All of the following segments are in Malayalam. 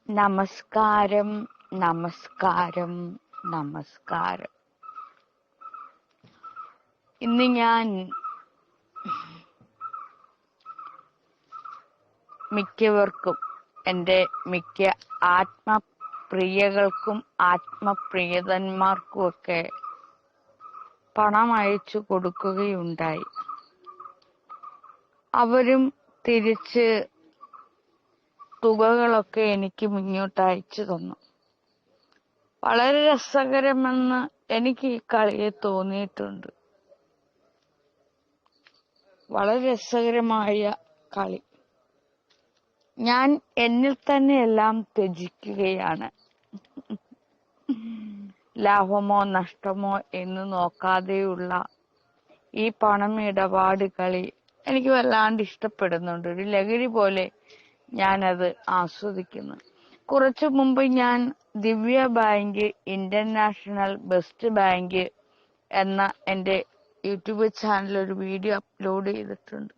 നമസ്കാരം, നമസ്കാരം, നമസ്കാരം. ഇന്ന് ഞാൻ മിക്കവർക്കും, എൻ്റെ മിക്ക ആത്മപ്രിയകൾക്കും ആത്മപ്രിയതന്മാർക്കുമൊക്കെ പണം അയച്ചു കൊടുക്കുകയുണ്ടായി. അവരും തിരിച്ച് തുകകളൊക്കെ എനിക്ക് മുന്നോട്ട് അയച്ചു തന്നു. വളരെ രസകരമെന്ന് എനിക്ക് ഈ കളിയെ തോന്നിയിട്ടുണ്ട്. വളരെ രസകരമായ കളി. ഞാൻ എന്നിൽ തന്നെ എല്ലാം ത്യജിക്കുകയാണ്. ലാഭമോ നഷ്ടമോ എന്ന് നോക്കാതെയുള്ള ഈ പണം ഇടപാട് കളി എനിക്ക് വല്ലാണ്ട് ഇഷ്ടപ്പെടുന്നുണ്ട്. ഒരു ലഹരി പോലെ ഞാനത് ആസ്വദിക്കുന്നു. കുറച്ചു മുമ്പ് ഞാൻ ദിവ്യ ബാങ്ക് ഇന്റർനാഷണൽ ബെസ്റ്റ് ബാങ്ക് എന്ന എൻ്റെ യൂട്യൂബ് ചാനലിൽ ഒരു വീഡിയോ അപ്ലോഡ് ചെയ്തിട്ടുണ്ട്.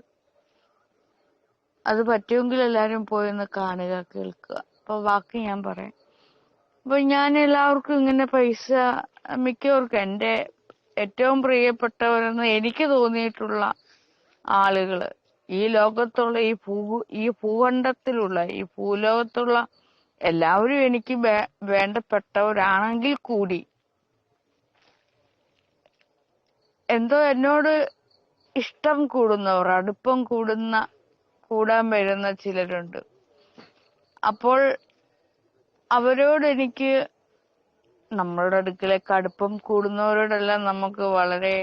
അത് പറ്റുമെങ്കിൽ എല്ലാവരും പോയി ഒന്ന് കാണുക, കേൾക്കുക. അപ്പൊ ബാക്കി ഞാൻ പറയാം. അപ്പൊ ഞാൻ എല്ലാവർക്കും ഇങ്ങനെ പൈസ, മിക്കവർക്കും, എൻ്റെ ഏറ്റവും പ്രിയപ്പെട്ടവരെന്ന് എനിക്ക് തോന്നിയിട്ടുള്ള ആളുകള്, ഈ ലോകത്തുള്ള ഈ ഭൂഖണ്ഡത്തിലുള്ള ഈ ഭൂലോകത്തുള്ള എല്ലാവരും എനിക്ക് വേണ്ടപ്പെട്ടവരാണെങ്കിൽ കൂടി എന്തോ എന്നോട് ഇഷ്ടം കൂടുന്നവർ, അടുപ്പം കൂടാൻ വരുന്ന ചിലരുണ്ട്. അപ്പോൾ അവരോട് എനിക്ക്, നമ്മളുടെ അടുക്കിലേക്ക് അടുപ്പം കൂടുന്നവരോടെല്ലാം നമുക്ക് വളരെ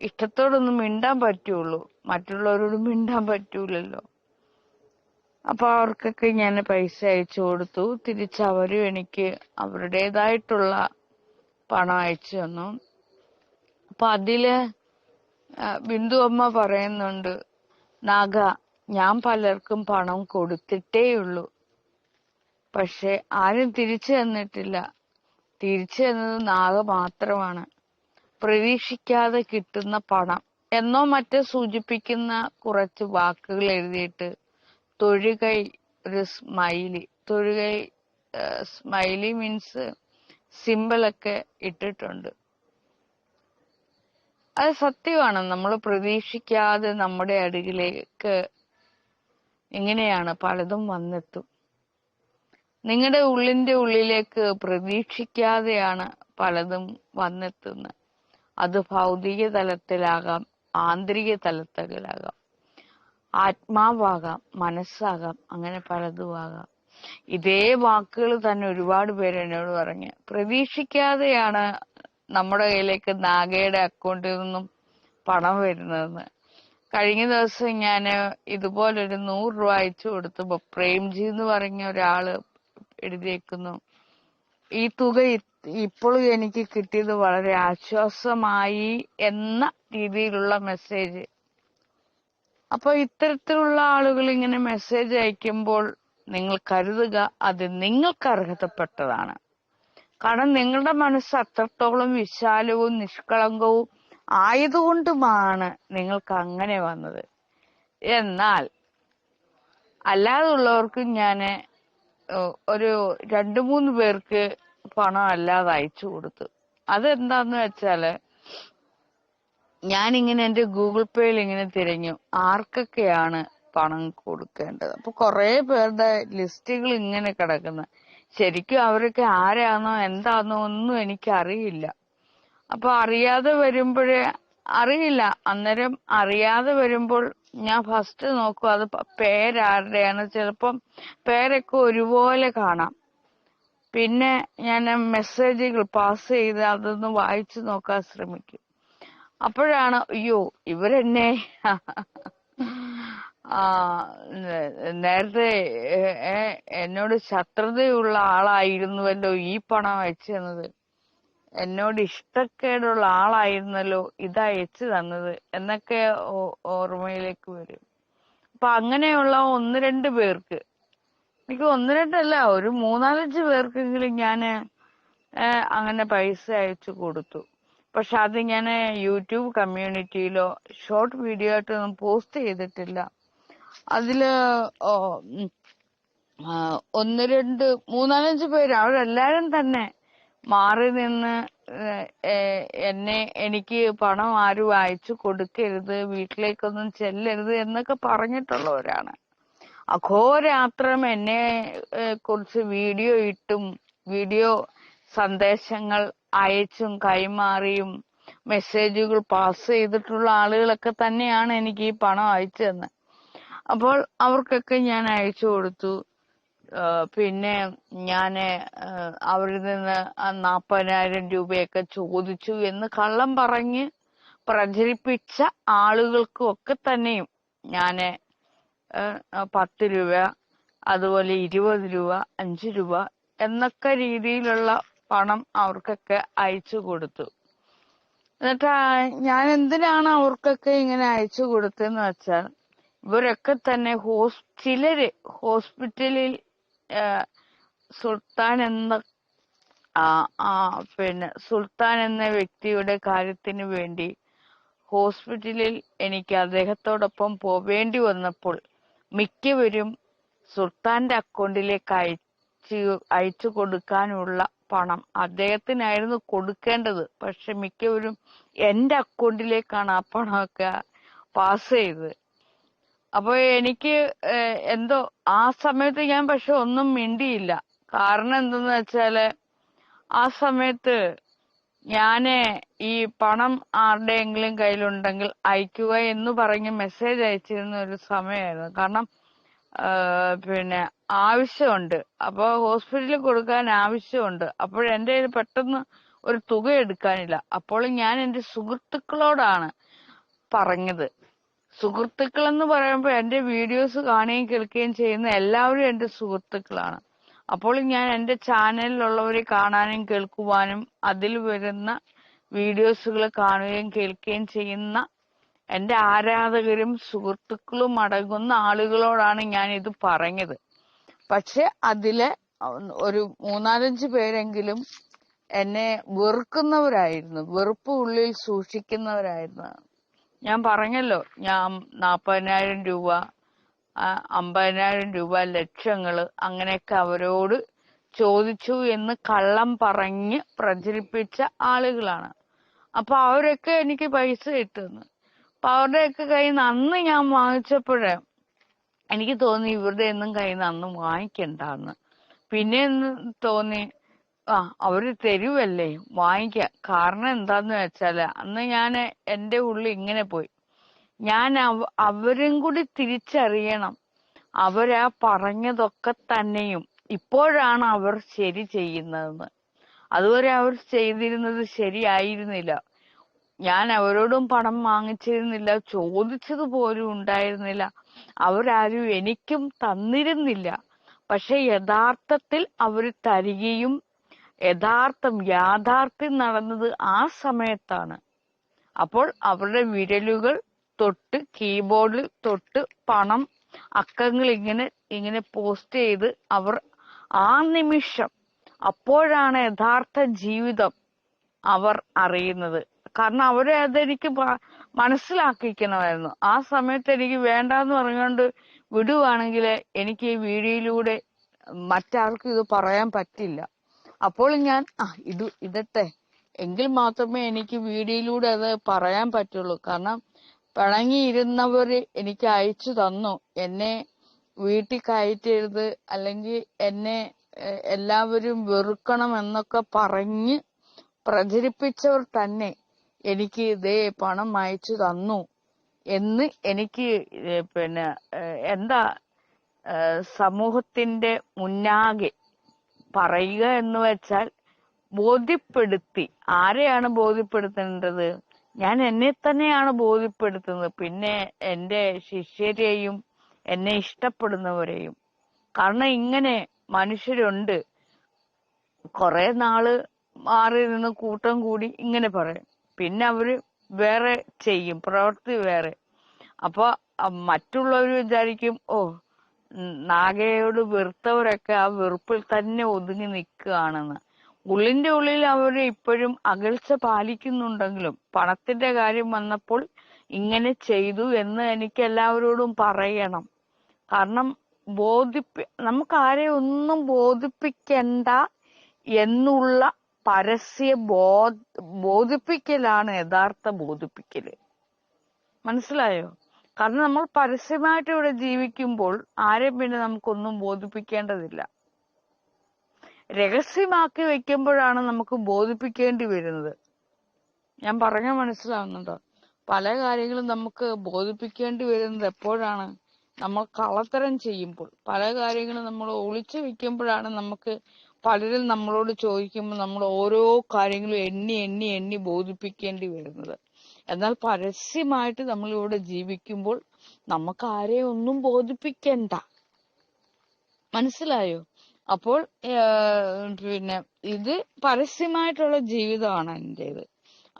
ഇഷ്ടത്തോടൊന്നും മിണ്ടാൻ പറ്റുള്ളൂ. മറ്റുള്ളവരോട് മിണ്ടാൻ പറ്റൂലല്ലോ. അപ്പൊ അവർക്കൊക്കെ ഞാൻ പൈസ അയച്ചു കൊടുത്തു. തിരിച്ചവരും എനിക്ക് അവരുടേതായിട്ടുള്ള പണം അയച്ചു തന്നു. അപ്പൊ അതില് ബിന്ദു അമ്മ പറയുന്നുണ്ട്, നാഗ, ഞാൻ പലർക്കും പണം കൊടുത്തിട്ടേയുള്ളൂ, പക്ഷെ ആരും തിരിച്ചു തന്നിട്ടില്ല. തിരിച്ചു തന്നത് നാഗ മാത്രമാണ്. പ്രതീക്ഷിക്കാതെ കിട്ടുന്ന പണം എന്നോ മറ്റോ സൂചിപ്പിക്കുന്ന കുറച്ച് വാക്കുകൾ എഴുതിയിട്ട് തൊഴുകൈ, ഒരു സ്മൈലി മീൻസ് സിമ്പിളൊക്കെ ഇട്ടിട്ടുണ്ട്. അത് സത്യമാണ്. നമ്മൾ പ്രതീക്ഷിക്കാതെ നമ്മുടെ അരികിലേക്ക് ഇങ്ങനെയാണ് പലതും വന്നെത്തും. നിങ്ങളുടെ ഉള്ളിന്റെ ഉള്ളിലേക്ക് പ്രതീക്ഷിക്കാതെയാണ് പലതും വന്നെത്തുന്നത്. അത് ഭൗതിക തലത്തിലാകാം, ആന്തരിക തലത്തിലാകാം, ആത്മാവാകാം, മനസ്സാകാം, അങ്ങനെ പലതും ആകാം. ഇതേ വാക്കുകൾ തന്നെ ഒരുപാട് പേര് എന്നോട് പറഞ്ഞ്, പ്രതീക്ഷിക്കാതെയാണ് നമ്മുടെ കയ്യിലേക്ക് നാഗയുടെ അക്കൗണ്ടിൽ നിന്നും പണം വരുന്നതെന്ന്. കഴിഞ്ഞ ദിവസം ഞാൻ ഇതുപോലൊരു 100 രൂപ അയച്ചു കൊടുത്തപ്പോ പ്രേംജി എന്ന് പറഞ്ഞ ഒരാള് എഴുതിയേക്കുന്നു, ഈ തുക ഇപ്പോഴും എനിക്ക് കിട്ടിയത് വളരെ ആശ്വാസമായി എന്ന രീതിയിലുള്ള മെസ്സേജ്. അപ്പൊ ഇത്തരത്തിലുള്ള ആളുകൾ ഇങ്ങനെ മെസ്സേജ് അയക്കുമ്പോൾ നിങ്ങൾ കരുതുക, അത് നിങ്ങൾക്ക് അർഹതപ്പെട്ടതാണ്. കാരണം നിങ്ങളുടെ മനസ്സ് അത്രത്തോളം വിശാലവും നിഷ്കളങ്കവും ആയതുകൊണ്ടുമാണ് നിങ്ങൾക്ക് അങ്ങനെ വന്നത്. എന്നാൽ അല്ലാതുള്ളവർക്കും ഞാൻ ഒരു 2-3 പേർക്ക് പണം അല്ലാതെ അയച്ചു കൊടുത്തു. അതെന്താന്ന് വെച്ചാല്, ഞാനിങ്ങനെ എന്റെ ഗൂഗിൾ പേയിൽ ഇങ്ങനെ തിരഞ്ഞു ആർക്കൊക്കെയാണ് പണം കൊടുക്കേണ്ടത്. അപ്പൊ കുറെ പേരുടെ ലിസ്റ്റുകൾ ഇങ്ങനെ കിടക്കുന്നു. ശരിക്കും അവരൊക്കെ ആരാന്നോ എന്താന്നോ ഒന്നും എനിക്കറിയില്ല. അപ്പൊ അറിയാതെ വരുമ്പോൾ ഞാൻ ഫസ്റ്റ് നോക്കും അത് പേരാരുടെയാണ്. ചിലപ്പം പേരൊക്കെ ഒരുപോലെ കാണാം. പിന്നെ ഞാൻ മെസ്സേജുകൾ പാസ് ചെയ്ത് അതൊന്ന് വായിച്ചു നോക്കാൻ ശ്രമിക്കും. അപ്പോഴാണ്, അയ്യോ, ഇവരെന്നെ നേരത്തെ എന്നോട് ശത്രുതയുള്ള ആളായിരുന്നുവല്ലോ ഈ പണം അയച്ചു തന്നത്, എന്നോട് ഇഷ്ടക്കേടുള്ള ആളായിരുന്നല്ലോ ഇത് അയച്ചു തന്നത് എന്നൊക്കെ ഓർമ്മയിലേക്ക് വരും. അപ്പൊ അങ്ങനെയുള്ള 1-2 പേർക്ക്, എനിക്ക് 1-2 അല്ല, ഒരു 3-4 പേർക്കെങ്കിലും ഞാൻ അങ്ങനെ പൈസ അയച്ചു കൊടുത്തു. പക്ഷെ അത് ഞാൻ യൂട്യൂബ് കമ്മ്യൂണിറ്റിയിലോ ഷോർട്ട് വീഡിയോ ആയിട്ടൊന്നും പോസ്റ്റ് ചെയ്തിട്ടില്ല. അതില് ഒന്ന് രണ്ട് മൂന്നാലഞ്ച് പേര് അവരെല്ലാരും തന്നെ മാറി നിന്ന് എനിക്ക് പണം ആരും അയച്ചു കൊടുക്കരുത്, വീട്ടിലേക്കൊന്നും ചെല്ലരുത് എന്നൊക്കെ പറഞ്ഞിട്ടുള്ളവരാണ്. അഘോരാത്രം എന്നെ കുറിച്ച് വീഡിയോ ഇട്ടും വീഡിയോ സന്ദേശങ്ങൾ അയച്ചും കൈമാറിയും മെസ്സേജുകൾ പാസ് ചെയ്തിട്ടുള്ള ആളുകളൊക്കെ തന്നെയാണ് എനിക്ക് ഈ പണം അയച്ചു തന്നെ. അപ്പോൾ അവർക്കൊക്കെ ഞാൻ അയച്ചു കൊടുത്തു. പിന്നെ ഞാന് അവരിൽ നിന്ന് 40,000 രൂപയൊക്കെ ചോദിച്ചു എന്ന് കള്ളം പറഞ്ഞ് പ്രചരിപ്പിച്ച ആളുകൾക്കും ഒക്കെ തന്നെയും ഞാന് 10 രൂപ, അതുപോലെ 20 രൂപ, 5 രൂപ എന്നൊക്കെ രീതിയിലുള്ള പണം അവർക്കൊക്കെ അയച്ചു കൊടുത്തു. എന്നിട്ട് ഞാൻ എന്തിനാണ് അവർക്കൊക്കെ ഇങ്ങനെ അയച്ചു കൊടുത്തതെന്ന് വെച്ചാൽ, ഇവരൊക്കെ തന്നെ ചിലര് ഹോസ്പിറ്റലിൽ സുൽത്താൻ എന്ന സുൽത്താൻ എന്ന വ്യക്തിയുടെ കാര്യത്തിന് വേണ്ടി ഹോസ്പിറ്റലിൽ എനിക്ക് അദ്ദേഹത്തോടൊപ്പം പോവേണ്ടി വന്നപ്പോൾ മിക്കവരും സുൽത്താന്റെ അക്കൗണ്ടിലേക്ക് അയച്ചു കൊടുക്കാനുള്ള പണം അദ്ദേഹത്തിനായിരുന്നു കൊടുക്കേണ്ടത്. പക്ഷെ മിക്കവരും എന്റെ അക്കൗണ്ടിലേക്കാണ് ആ പണമൊക്കെ പാസ് ചെയ്തത്. അപ്പൊ എനിക്ക് എന്തോ ആ സമയത്ത് ഞാൻ പക്ഷെ ഒന്നും മിണ്ടിയില്ല. കാരണം എന്തെന്ന് വെച്ചാല് ആ സമയത്ത് ഞാന് ഈ പണം ആരുടെയെങ്കിലും കയ്യിലുണ്ടെങ്കിൽ അയക്കുക എന്ന് പറഞ്ഞ് മെസ്സേജ് അയച്ചിരുന്ന ഒരു സമയമായിരുന്നു. കാരണം പിന്നെ ആവശ്യമുണ്ട്, അപ്പൊ ഹോസ്പിറ്റലിൽ കൊടുക്കാൻ ആവശ്യമുണ്ട്. അപ്പോഴെന്റെ കയ്യിൽ പെട്ടെന്ന് ഒരു തുക എടുക്കാനില്ല. അപ്പോൾ ഞാൻ എന്റെ സുഹൃത്തുക്കളോടാണ് പറഞ്ഞത്. സുഹൃത്തുക്കൾ എന്ന് പറയുമ്പോൾ എന്റെ വീഡിയോസ് കാണുകയും കേൾക്കുകയും ചെയ്യുന്ന എല്ലാവരും എന്റെ സുഹൃത്തുക്കളാണ്. അപ്പോൾ ഞാൻ എന്റെ ചാനലിലുള്ളവരെ കാണാനും കേൾക്കുവാനും അതിൽ വരുന്ന വീഡിയോസുകൾ കാണുകയും കേൾക്കുകയും ചെയ്യുന്ന എന്റെ ആരാധകരും സുഹൃത്തുക്കളും അടങ്ങുന്ന ആളുകളോടാണ് ഞാൻ ഇത് പറഞ്ഞത്. പക്ഷെ അതിലെ ഒരു 3-4 പേരെങ്കിലും എന്നെ വെറുക്കുന്നവരായിരുന്നു, വെറുപ്പ് ഉള്ളിൽ സൂക്ഷിക്കുന്നവരായിരുന്നു. ഞാൻ പറഞ്ഞല്ലോ, ഞാൻ 40,000 രൂപ, 50,000 രൂപ, ലക്ഷങ്ങള് അങ്ങനെയൊക്കെ അവരോട് ചോദിച്ചു എന്ന് കള്ളം പറഞ്ഞ് പ്രചരിപ്പിച്ച ആളുകളാണ്. അപ്പൊ അവരൊക്കെ എനിക്ക് പൈസ ഇട്ടുന്നു. അപ്പൊ അവരുടെയൊക്കെ കയ്യിൽ നിന്ന് അന്ന് ഞാൻ വാങ്ങിച്ചപ്പോഴേ എനിക്ക് തോന്നി ഇവരുടെ ഒന്നും കയ്യിൽ നിന്ന് അന്ന് വാങ്ങിക്കണ്ടെന്ന്. പിന്നെ തോന്നി അവര് തരുവല്ലേ, വാങ്ങിക്കാം. കാരണം എന്താന്ന് വെച്ചാല് അന്ന് ഞാൻ എന്റെ ഉള്ളിൽ ഇങ്ങനെ പോയി, ഞാൻ അവരും കൂടി തിരിച്ചറിയണം, അവരാ പറഞ്ഞതൊക്കെ തന്നെയും ഇപ്പോഴാണ് അവർ ശരി ചെയ്യുന്നതെന്ന്. അതുവരെ അവർ ചെയ്തിരുന്നത് ശരിയായിരുന്നില്ല. ഞാൻ അവരോടും പണം വാങ്ങിച്ചിരുന്നില്ല, ചോദിച്ചത് പോലും ഉണ്ടായിരുന്നില്ല, അവരാരും എനിക്കും തന്നിരുന്നില്ല. പക്ഷെ യഥാർത്ഥത്തിൽ അവർ തരികയും യാഥാർത്ഥ്യം നടന്നത് ആ സമയത്താണ്. അപ്പോൾ അവരുടെ വിരലുകൾ തൊട്ട് കീബോർഡിൽ തൊട്ട് പണം അക്കങ്ങൾ ഇങ്ങനെ പോസ്റ്റ് ചെയ്ത് അവർ ആ നിമിഷം, അപ്പോഴാണ് യഥാർത്ഥ ജീവിതം അവർ അറിയുന്നത്. കാരണം അവരെ അതെനിക്ക് മനസ്സിലാക്കിക്കണമായിരുന്നു. ആ സമയത്ത് എനിക്ക് വേണ്ടാന്ന് പറഞ്ഞുകൊണ്ട് വിടുവാണെങ്കിൽ എനിക്ക് ഈ വീഡിയോയിലൂടെ മറ്റാർക്കും ഇത് പറയാൻ പറ്റില്ല. അപ്പോൾ ഞാൻ ഇടട്ടെ, എങ്കിൽ മാത്രമേ എനിക്ക് വീഡിയോയിലൂടെ അത് പറയാൻ പറ്റുള്ളൂ. കാരണം പിണങ്ങിയിരുന്നവര് എനിക്ക് അയച്ചു തന്നു. എന്നെ വീട്ടിൽ കയറ്റരുത്, അല്ലെങ്കിൽ എന്നെ എല്ലാവരും വെറുക്കണം എന്നൊക്കെ പറഞ്ഞ് പ്രചരിപ്പിച്ചവർ തന്നെ എനിക്ക് ഇതേ പണം അയച്ചു തന്നു എന്ന് എനിക്ക് സമൂഹത്തിന്റെ മുന്നാകെ പറയുക എന്ന് വെച്ചാൽ ബോധ്യപ്പെടുത്തി. ആരെയാണ് ബോധ്യപ്പെടുത്തേണ്ടത്? ഞാൻ എന്നെ തന്നെയാണ് ബോധ്യപ്പെടുത്തുന്നത്, പിന്നെ എന്റെ ശിഷ്യരെയും എന്നെ ഇഷ്ടപ്പെടുന്നവരെയും. കാരണം ഇങ്ങനെ മനുഷ്യരുണ്ട്, കുറെ നാള് മാറി നിന്ന് കൂട്ടം കൂടി ഇങ്ങനെ പറയും, പിന്നെ അവര് വേറെ ചെയ്യും, പ്രവൃത്തി വേറെ. അപ്പൊ മറ്റുള്ളവർ വിചാരിക്കും, നാഗയോട് വെറുത്തവരൊക്കെ ആ വെറുപ്പിൽ തന്നെ ഒതുങ്ങി നിൽക്കുകയാണെന്ന്. ഉള്ളിന്റെ ഉള്ളിൽ അവർ ഇപ്പോഴും അകൽച്ച പാലിക്കുന്നുണ്ടെങ്കിലും പണത്തിന്റെ കാര്യം വന്നപ്പോൾ ഇങ്ങനെ ചെയ്തു എന്ന് എനിക്ക് എല്ലാവരോടും പറയണം. കാരണം നമുക്ക് ആരെയും ഒന്നും ബോധിപ്പിക്കണ്ട എന്നുള്ള പരസ്യ ബോധിപ്പിക്കലാണ് യഥാർത്ഥ ബോധിപ്പിക്കല്. മനസ്സിലായോ? കാരണം നമ്മൾ പരസ്യമായിട്ട് ഇവിടെ ജീവിക്കുമ്പോൾ ആരെയും പിന്നെ നമുക്കൊന്നും ബോധിപ്പിക്കേണ്ടതില്ല. രഹസ്യമാക്കി വെക്കുമ്പോഴാണ് നമുക്ക് ബോധിപ്പിക്കേണ്ടി വരുന്നത്. ഞാൻ പറഞ്ഞ മനസ്സിലാവുന്നുണ്ടോ? പല കാര്യങ്ങളും നമുക്ക് ബോധിപ്പിക്കേണ്ടി വരുന്നത് എപ്പോഴാണ്? നമ്മൾ കള്ളത്തരം ചെയ്യുമ്പോൾ. പല കാര്യങ്ങളും നമ്മൾ ഒളിച്ചു വെക്കുമ്പോഴാണ് നമുക്ക് പലരും നമ്മളോട് ചോദിക്കുമ്പോൾ നമ്മൾ ഓരോ കാര്യങ്ങളും എണ്ണി എണ്ണി എണ്ണി ബോധിപ്പിക്കേണ്ടി വരുന്നത്. എന്നാൽ പരസ്യമായിട്ട് നമ്മളിവിടെ ജീവിക്കുമ്പോൾ നമുക്ക് ആരെയും ഒന്നും ബോധിപ്പിക്കണ്ട. മനസ്സിലായോ? അപ്പോൾ പിന്നെ ഇത് പരസ്യമായിട്ടുള്ള ജീവിതമാണ് എന്റേത്.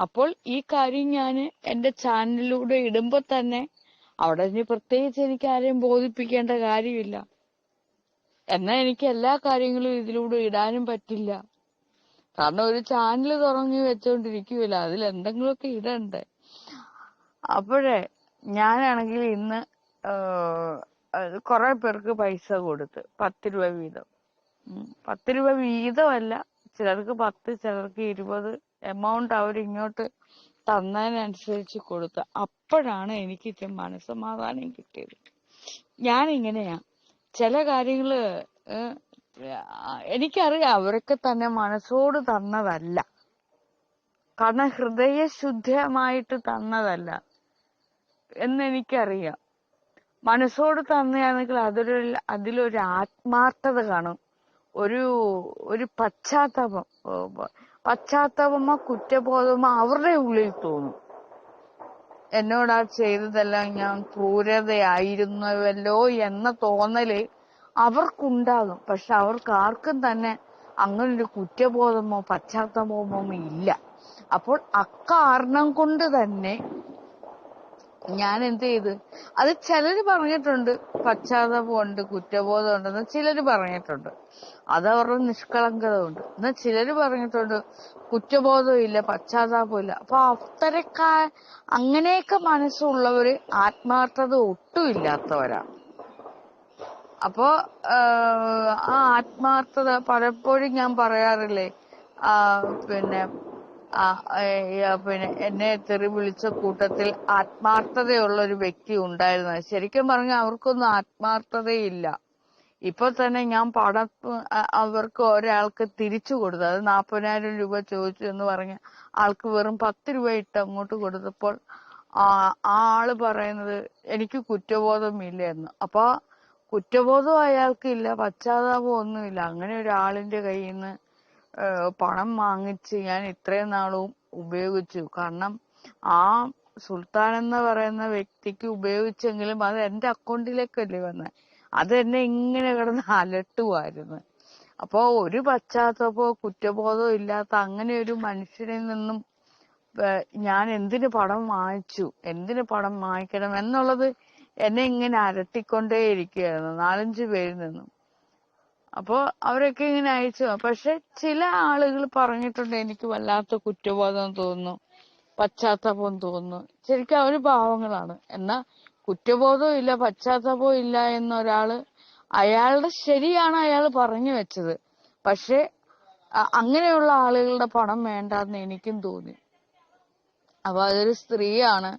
അപ്പോൾ ഈ കാര്യം ഞാൻ എന്റെ ചാനലിലൂടെ ഇടുമ്പോ തന്നെ അവിടെ ഇനി പ്രത്യേകിച്ച് എനിക്ക് ആരെയും ബോധിപ്പിക്കേണ്ട കാര്യമില്ല. എന്നാൽ എനിക്ക് എല്ലാ കാര്യങ്ങളും ഇതിലൂടെ ഇടാനും പറ്റില്ല. കാരണം ഒരു ചാനൽ തുറന്നു വെച്ചോണ്ടിരിക്കുമല്ല, അതിൽ എന്തെങ്കിലുമൊക്കെ ഇടണ്ടേ. അപ്പോഴേ ഞാനാണെങ്കിൽ ഇന്ന് കുറെ പേർക്ക് പൈസ കൊടുത്ത് 10 രൂപ വീതം. 10 രൂപ വീതമല്ല, ചിലർക്ക് 10, ചിലർക്ക് 20 എമൗണ്ട് അവരിങ്ങോട്ട് തന്നതിനനുസരിച്ച് കൊടുത്ത്. അപ്പോഴാണ് എനിക്ക് ഇത്തിരി മനസ്സമാധാനം കിട്ടിയത്. ഞാനിങ്ങനെയാ ചില കാര്യങ്ങള് എനിക്കറിയാം അവരൊക്കെ തന്നെ മനസ്സോട് തന്നതല്ല, കാരണം ഹൃദയശുദ്ധമായിട്ട് തന്നതല്ല എന്നെനിക്കറിയാം. മനസ്സോട് തന്നെയാണെങ്കിൽ അതിലൊരു ആത്മാർത്ഥത കാണും, ഒരു പശ്ചാത്താപമോ കുറ്റബോധമോ അവരുടെ ഉള്ളിൽ തോന്നും. എന്നോട് ആ ചെയ്തതെല്ലാം ഞാൻ ക്രൂരതയായിരുന്നുവല്ലോ എന്ന തോന്നല് അവർക്കുണ്ടാകും. പക്ഷെ അവർക്ക് ആർക്കും തന്നെ അങ്ങനൊരു കുറ്റബോധമോ പശ്ചാത്താപമോ ഇല്ല. അപ്പോൾ അക്കാരണം കൊണ്ട് തന്നെ ഞാൻ എന്ത് ചെയ്ത്, അത് ചിലര് പറഞ്ഞിട്ടുണ്ട് പശ്ചാത്താപമുണ്ട് കുറ്റബോധം ഉണ്ടെന്ന് ചിലര് പറഞ്ഞിട്ടുണ്ട്, അതവരുടെ നിഷ്കളങ്കത ഉണ്ട്. എന്നാൽ ചിലര് പറഞ്ഞിട്ടുണ്ട് കുറ്റബോധവും ഇല്ല പശ്ചാത്താപവും ഇല്ല. അപ്പൊ അങ്ങനെയൊക്കെ മനസ്സുള്ളവര് ആത്മാർത്ഥത ഒട്ടും ഇല്ലാത്തവരാണ്. അപ്പോ ആ ആത്മാർത്ഥത പലപ്പോഴും ഞാൻ പറയാറില്ലേ, പിന്നെ എന്നെ തെറി വിളിച്ച കൂട്ടത്തിൽ ആത്മാർത്ഥതയുള്ള ഒരു വ്യക്തി ഉണ്ടായിരുന്നു. ശരിക്കും പറഞ്ഞാൽ അവർക്കൊന്നും ആത്മാർത്ഥതയില്ല. ഇപ്പൊ തന്നെ ഞാൻ പണം അവർക്ക് ഒരാൾക്ക് തിരിച്ചു കൊടുത്തു. അത് 40,000 രൂപ ചോദിച്ചു എന്ന് പറഞ്ഞ് ആൾക്ക് വെറും 10 രൂപ ഇട്ട് അങ്ങോട്ട് കൊടുത്തപ്പോൾ ആ ആള് പറയുന്നത് എനിക്ക് കുറ്റബോധമില്ല എന്ന്. അപ്പൊ കുറ്റബോധം അയാൾക്കില്ല, പശ്ചാത്താപം ഒന്നുമില്ല. അങ്ങനെ ഒരാളിന്റെ കയ്യിൽ നിന്ന് പണം വാങ്ങിച്ച് ഞാൻ ഇത്രയും നാളും ഉപയോഗിച്ചു. കാരണം ആ സുൽത്താൻ എന്ന് പറയുന്ന വ്യക്തിക്ക് ഉപയോഗിച്ചെങ്കിലും അത് എന്റെ അക്കൗണ്ടിലേക്കല്ലേ വന്നത്. അത് എന്നെ ഇങ്ങനെ കിടന്ന് അലട്ടുമായിരുന്നു. അപ്പോ ഒരു പശ്ചാത്താപമോ കുറ്റബോധമോ ഇല്ലാത്ത അങ്ങനെ ഒരു മനുഷ്യനിൽ നിന്നും ഞാൻ എന്തിന് പണം വാങ്ങിച്ചു, എന്തിന് പണം വാങ്ങിക്കണം എന്നുള്ളത് എന്നെ ഇങ്ങനെ അലട്ടിക്കൊണ്ടേയിരിക്കുകയായിരുന്നു 4-5 പേരിൽ നിന്നും. അപ്പോ അവരൊക്കെ ഇങ്ങനെ അയച്ചു. പക്ഷെ ചില ആളുകൾ പറഞ്ഞിട്ടുണ്ട് എനിക്ക് വല്ലാത്ത കുറ്റബോധം തോന്നുന്നു, പശ്ചാത്താപം തോന്നുന്നു. ശരിക്കും അവര് പാവങ്ങളാണ്. എന്നാ കുറ്റബോധവും ഇല്ല പശ്ചാത്താപവും ഇല്ല എന്നൊരാള്, അയാളുടെ ശരിയാണ് അയാൾ പറഞ്ഞു വെച്ചത്. പക്ഷെ അങ്ങനെയുള്ള ആളുകളുടെ പണം വേണ്ടെന്ന് എനിക്കും തോന്നി. അപ്പൊ അതൊരു സ്ത്രീയാണ്,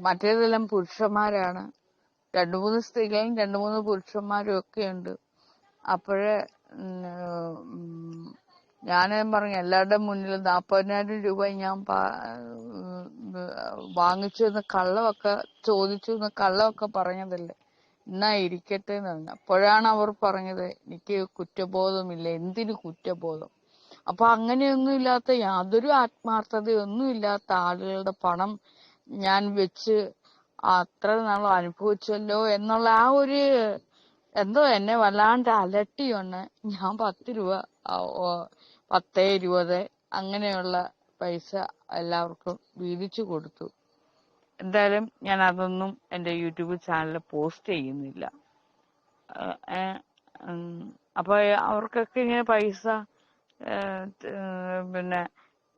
മറ്റേതെല്ലാം പുരുഷന്മാരാണ്. 2-3 സ്ത്രീകളും 2-3 പുരുഷന്മാരും ഒക്കെ ഉണ്ട്. അപ്പോഴേ ഞാനും പറഞ്ഞു എല്ലാവരുടെ മുന്നിൽ 40,000 രൂപ ഞാൻ വാങ്ങിച്ചു എന്ന് കള്ളമൊക്കെ ചോദിച്ചു എന്ന് കള്ളമൊക്കെ പറഞ്ഞതല്ലേ, എന്നാ ഇരിക്കട്ടെ എന്ന് പറഞ്ഞു. അപ്പോഴാണ് അവർ പറഞ്ഞത് എനിക്ക് കുറ്റബോധമില്ല. എന്തിനു കുറ്റബോധം? അപ്പൊ അങ്ങനെയൊന്നും ഇല്ലാത്ത, യാതൊരു ആത്മാർത്ഥതയൊന്നും ഇല്ലാത്ത ആളുകളുടെ പണം ഞാൻ വെച്ച് അത്ര നാളും അനുഭവിച്ചല്ലോ എന്നുള്ള ആ ഒരു എന്തോ എന്നെ വല്ലാണ്ട് അലട്ടിയൊന്ന്. ഞാൻ 10 രൂപ 10, 20 അങ്ങനെയുള്ള പൈസ എല്ലാവർക്കും വീതിച്ചു കൊടുത്തു. എന്തായാലും ഞാൻ അതൊന്നും എന്റെ യൂട്യൂബ് ചാനലിൽ പോസ്റ്റ് ചെയ്യുന്നില്ല. അപ്പൊ അവർക്കൊക്കെ ഇങ്ങനെ പൈസ പിന്നെ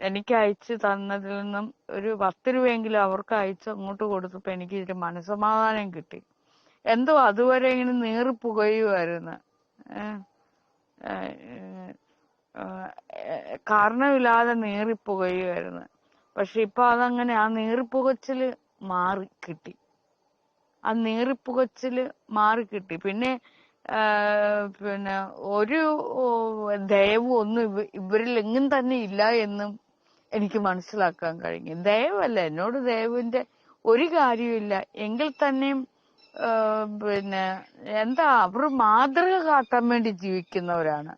എനിക്ക് അയച്ചു തന്നതിൽ നിന്നും ഒരു 10 രൂപയെങ്കിലും അവർക്ക് അയച്ച് അങ്ങോട്ട് കൊടുത്തപ്പോ എനിക്ക് ഇതിന്റെ മനസ്സമാധാനം കിട്ടി. എന്തോ അതുവരെ ഇങ്ങനെ നീറിപ്പുകയുമായിരുന്നു. ഏഹ് ഏഹ് കാരണമില്ലാതെ നീറിപ്പുകയുമായിരുന്നു. പക്ഷെ ഇപ്പൊ അതങ്ങനെ ആ നീറിപ്പുകച്ചില് മാറി കിട്ടി. ആ നീറിപ്പുകച്ചില് മാറിക്കിട്ടി. പിന്നെ പിന്നെ ഒരു ദയവും ഒന്നും ഇവരിൽ എങ്ങും തന്നെ ഇല്ല എന്നും എനിക്ക് മനസ്സിലാക്കാൻ കഴിഞ്ഞു. ദയവല്ല, എന്നോട് ദയവിന്റെ ഒരു കാര്യമില്ല എങ്കിൽ തന്നെയും പിന്നെ എന്താ അവർ മാതൃക കാട്ടാൻ വേണ്ടി ജീവിക്കുന്നവരാണ്.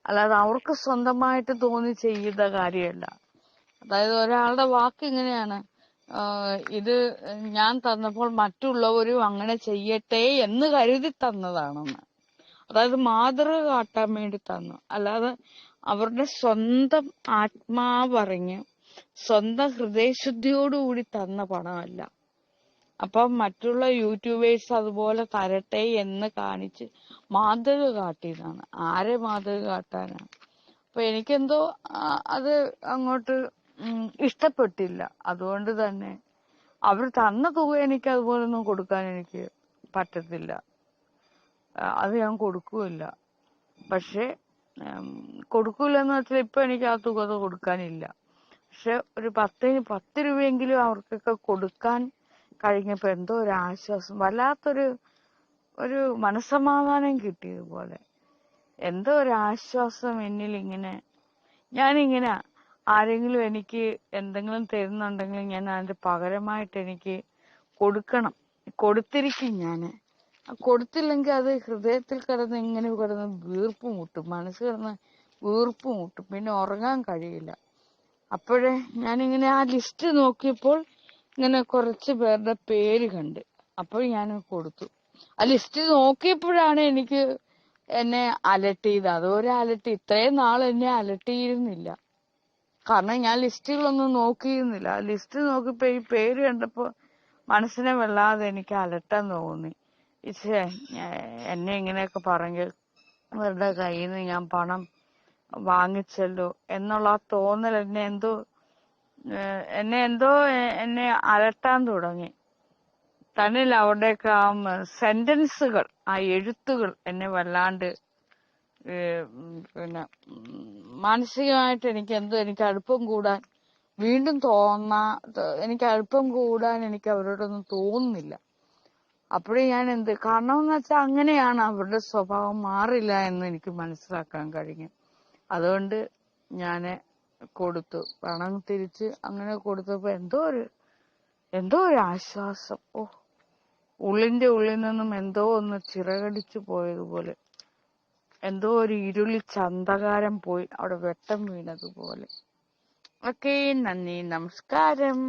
അല്ലാതെ അവർക്ക് സ്വന്തമായിട്ട് തോന്നി ചെയ്യുന്ന കാര്യമല്ല. അതായത് ഒരാളുടെ വാക്ക് ഇങ്ങനെയാണ്, ഇത് ഞാൻ തന്നപ്പോൾ മറ്റുള്ളവരും അങ്ങനെ ചെയ്യട്ടെ എന്ന് കരുതി തന്നതാണെന്ന്. അതായത് മാതൃക കാട്ടാൻ വേണ്ടി തന്നു, അല്ലാതെ അവരുടെ സ്വന്തം ആത്മാവറിഞ്ഞ് സ്വന്തം ഹൃദയശുദ്ധിയോടുകൂടി തന്ന പണമല്ല. അപ്പം മറ്റുള്ള യൂട്യൂബേഴ്സ് അതുപോലെ തരട്ടെ എന്ന് കാണിച്ച് മാതൃക കാട്ടിയതാണ്. ആരെ മാതൃക കാട്ടാനാണ്? അപ്പൊ എനിക്കെന്തോ അത് അങ്ങോട്ട് ഇഷ്ടപ്പെട്ടില്ല. അതുകൊണ്ട് തന്നെ അവർ തന്ന തുക എനിക്ക് അതുപോലൊന്നും കൊടുക്കാൻ എനിക്ക് പറ്റത്തില്ല. അത് ഞാൻ കൊടുക്കൂല. പക്ഷെ കൊടുക്കൂലെന്ന് വെച്ചാൽ ഇപ്പൊ എനിക്ക് ആ തുക കൊടുക്കാനില്ല. പക്ഷെ ഒരു 10 രൂപയെങ്കിലും അവർക്കൊക്കെ കൊടുക്കാൻ കഴിഞ്ഞപ്പോ എന്തോ ഒരു ആശ്വാസം, വല്ലാത്തൊരു മനസ്സമാധാനം കിട്ടിയതുപോലെ. എന്തോ ഒരു ആശ്വാസം എന്നിൽ ഇങ്ങനെ. ഞാനിങ്ങനെ ആരെങ്കിലും എനിക്ക് എന്തെങ്കിലും തരുന്നുണ്ടെങ്കിൽ ഞാൻ അതിന്റെ പകരമായിട്ട് എനിക്ക് കൊടുക്കണം. കൊടുത്തിരിക്കും ഞാന്. കൊടുത്തില്ലെങ്കിൽ അത് ഹൃദയത്തിൽ കിടന്ന് ഇങ്ങനെ കിടന്ന് വീർപ്പ് മുട്ടും, മനസ്സ് കിടന്ന് വീർപ്പ് മുട്ടും, പിന്നെ ഉറങ്ങാൻ കഴിയില്ല. അപ്പോഴേ ഞാനിങ്ങനെ ആ ലിസ്റ്റ് നോക്കിയപ്പോൾ ഇങ്ങനെ കുറച്ച് പേരുടെ പേര് കണ്ട്. അപ്പോൾ ഞാൻ കൊടുത്തു. ആ ലിസ്റ്റ് നോക്കിയപ്പോഴാണ് എനിക്ക് എന്നെ അലട്ടിയത്. അതുവരെ ഇത്രയും നാൾ എന്നെ അലട്ടിയിരുന്നില്ല. കാരണം ഞാൻ ലിസ്റ്റുകളൊന്നും നോക്കിയിരുന്നില്ല. ആ ലിസ്റ്റ് നോക്കിയപ്പോ ഈ പേര് കണ്ടപ്പോ മനസ്സിനെ വല്ലാതെ എനിക്ക് അലട്ടാൻ തോന്നി. എന്നെ ഇങ്ങനെയൊക്കെ പറഞ്ഞ് അവരുടെ കയ്യിൽ നിന്ന് ഞാൻ പണം വാങ്ങിച്ചല്ലോ എന്നുള്ള ആ തോന്നൽ എന്നെ അലട്ടാൻ തുടങ്ങി. തന്നിൽ അവിടെയൊക്കെ ആ സെന്റൻസുകൾ, ആ എഴുത്തുകൾ എന്നെ വല്ലാണ്ട് പിന്നെ മാനസികമായിട്ട് എനിക്ക് അടുപ്പം കൂടാൻ വീണ്ടും എനിക്ക് അടുപ്പം കൂടാൻ എനിക്ക് അവരോടൊന്നും തോന്നുന്നില്ല. അപ്പോഴേ ഞാൻ കാരണം എന്ന് വെച്ചാൽ അങ്ങനെയാണ്, അവരുടെ സ്വഭാവം മാറില്ല എന്ന് എനിക്ക് മനസ്സിലാക്കാൻ കഴിഞ്ഞു. അതുകൊണ്ട് ഞാന് കൊടുത്തു. പണം തിരിച്ച് അങ്ങനെ കൊടുത്തപ്പോ എന്തോ ഒരു ആശ്വാസം. ഉള്ളിന്റെ ഉള്ളിൽ നിന്നും എന്തോ ഒന്ന് ചിറകടിച്ചു പോയതുപോലെ, എന്തോ ഒരു ഇരുളി ചന്തകാരം പോയി അവിടെ വെട്ടം വീണതുപോലെ. ഓക്കേ, നന്ദി, നമസ്കാരം.